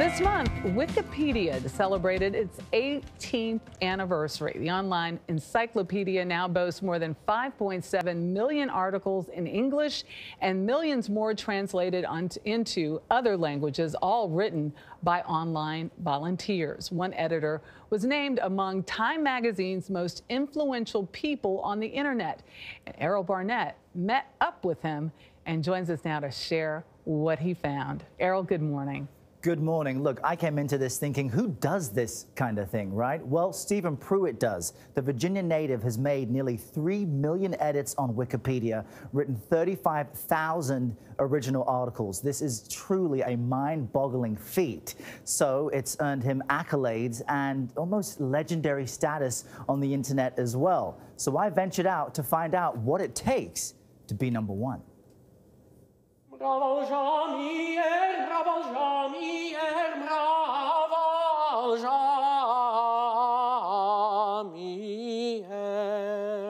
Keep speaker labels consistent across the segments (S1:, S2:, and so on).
S1: This month, Wikipedia celebrated its 18th anniversary. The online encyclopedia now boasts more than 5.7 million articles in English and millions more translated into other languages, all written by online volunteers. One editor was named among Time magazine's most influential people on the internet. And Errol Barnett met up with him and joins us now to share what he found. Errol, good morning.
S2: Good morning. Look, I came into this thinking, who does this kind of thing, right? Well, Stephen Pruitt does. The Virginia native has made nearly 3 million edits on Wikipedia, written 35,000 original articles. This is truly a mind-boggling feat. So it's earned him accolades and almost legendary status on the internet as well. So I ventured out to find out what it takes to be number one.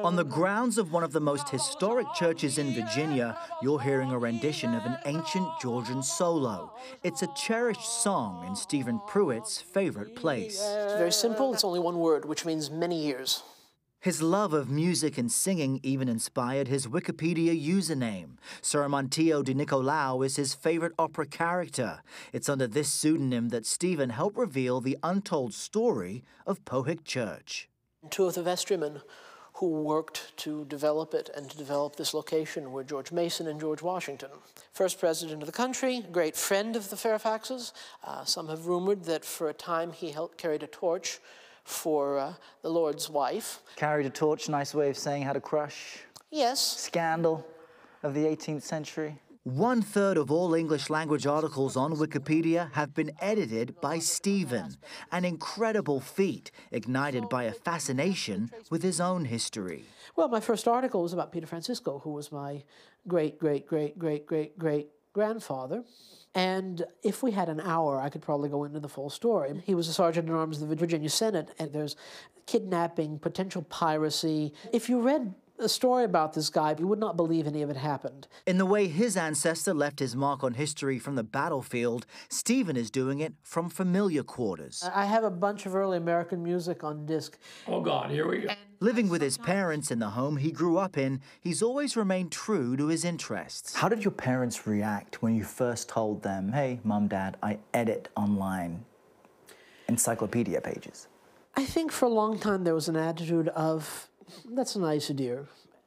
S2: On the grounds of one of the most historic churches in Virginia, you're hearing a rendition of an ancient Georgian solo. It's a cherished song in Stephen Pruitt's favorite place.
S3: It's very simple. It's only one word, which means many years.
S2: His love of music and singing even inspired his Wikipedia username. Sir Montio de Nicolau is his favorite opera character. It's under this pseudonym that Stephen helped reveal the untold story of Pohick Church.
S3: Two of the vestrymen who worked to develop it and to develop this location were George Mason and George Washington. First president of the country, a great friend of the Fairfaxes. Some have rumored that for a time he carried a torch for the Lord's wife.
S2: Carried a torch, nice way of saying had a crush.
S3: Yes.
S2: Scandal of the 18th century. 1/3 of all English language articles on Wikipedia have been edited by Stephen, an incredible feat ignited by a fascination with his own history.
S3: Well, my first article was about Peter Francisco, who was my great-great-great-great-great-great-grandfather. And if we had an hour, I could probably go into the full story. He was a sergeant-at-arms of the Virginia Senate, and there's kidnapping, potential piracy. If you read a story about this guy, you would not believe any of it happened.
S2: In the way his ancestor left his mark on history from the battlefield, Stephen is doing it from familiar quarters.
S3: I have a bunch of early American music on disc.
S4: Oh, God, here we go.
S2: Living with his parents in the home he grew up in, he's always remained true to his interests. How did your parents react when you first told them, hey, Mom, Dad, I edit online encyclopedia pages?
S3: I think for a long time there was an attitude of, that's a nice idea.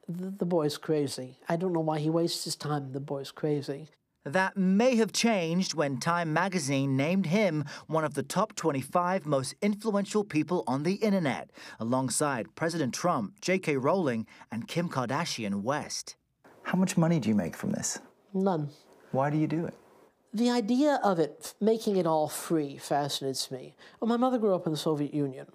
S3: The boy's crazy. I don't know why he wastes his time. The boy's crazy.
S2: That may have changed when Time magazine named him one of the top 25 most influential people on the internet, alongside President Trump, J.K. Rowling, and Kim Kardashian West. How much money do you make from this?
S3: None.
S2: Why do you do it?
S3: The idea of it, making it all free, fascinates me. Well, my mother grew up in the Soviet Union.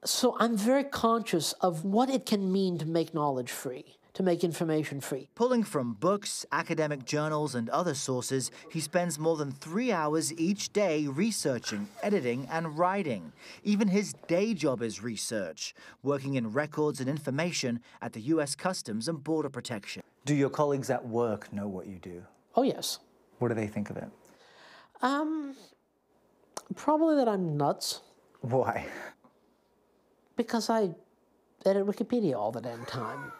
S3: So I'm very conscious of what it can mean to make knowledge free, to make information free.
S2: Pulling from books, academic journals, and other sources, he spends more than 3 hours each day researching, editing, and writing. Even his day job is research, working in records and information at the U.S. Customs and Border Protection. Do your colleagues at work know what you do?
S3: Oh, yes.
S2: What do they think of it?
S3: Probably that I'm nuts.
S2: Why?
S3: Because I edit Wikipedia all the damn time.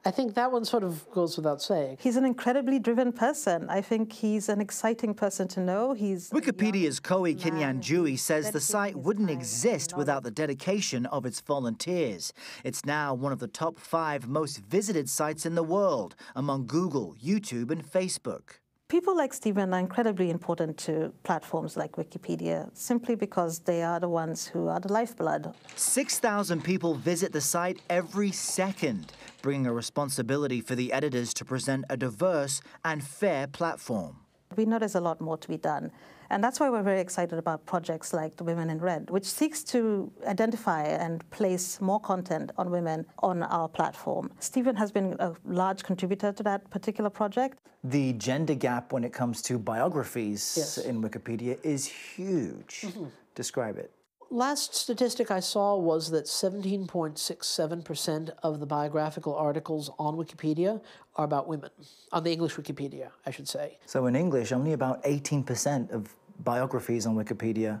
S3: I think that one sort of goes without saying.
S5: He's an incredibly driven person. I think he's an exciting person to know.
S2: Wikipedia's Koei Kinyanjui says the site wouldn't exist without the dedication of its volunteers. It's now one of the top 5 most visited sites in the world, among Google, YouTube, and Facebook.
S5: People like Stephen are incredibly important to platforms like Wikipedia, simply because they are the ones who are the lifeblood.
S2: 6,000 people visit the site every second, bringing a responsibility for the editors to present a diverse and fair platform.
S5: We know there's a lot more to be done. And that's why we're very excited about projects like the Women in Red, which seeks to identify and place more content on women on our platform. Stephen has been a large contributor to that particular project. The gender gap when it comes to biographies in Wikipedia is huge. Describe it.
S3: Last statistic I saw was that 17.67% of the biographical articles on Wikipedia are about women, on the English Wikipedia, I should say.
S2: So in English, only about 18% of biographies on Wikipedia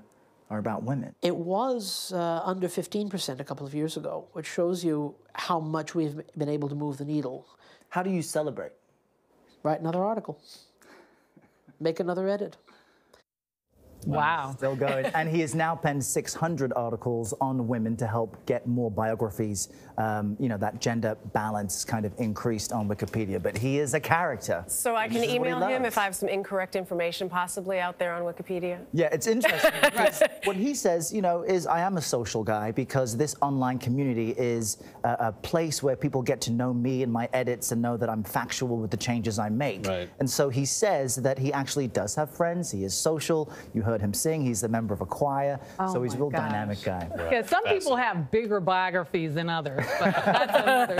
S2: are about women.
S3: It was under 15% a couple of years ago, which shows you how much we've been able to move the needle.
S2: How do you celebrate?
S3: Write another article. Make another edit.
S1: Wow.
S2: Still going. And he has now penned 600 articles on women to help get more biographies, you know, that gender balance kind of increased on Wikipedia. But he is a character.
S4: So I can email him if I have some incorrect information possibly out there on Wikipedia?
S2: Yeah, it's interesting. Because what he says, you know, is I am a social guy because this online community is a place where people get to know me and my edits and know that I'm factual with the changes I make.
S6: Right.
S2: And so he says that he actually does have friends. He is social. You heard him sing. He's a member of a choir.
S1: Oh
S2: so he's a
S1: my
S2: real
S1: gosh.
S2: dynamic guy.
S1: Yeah, some people have bigger biographies than others, but that's another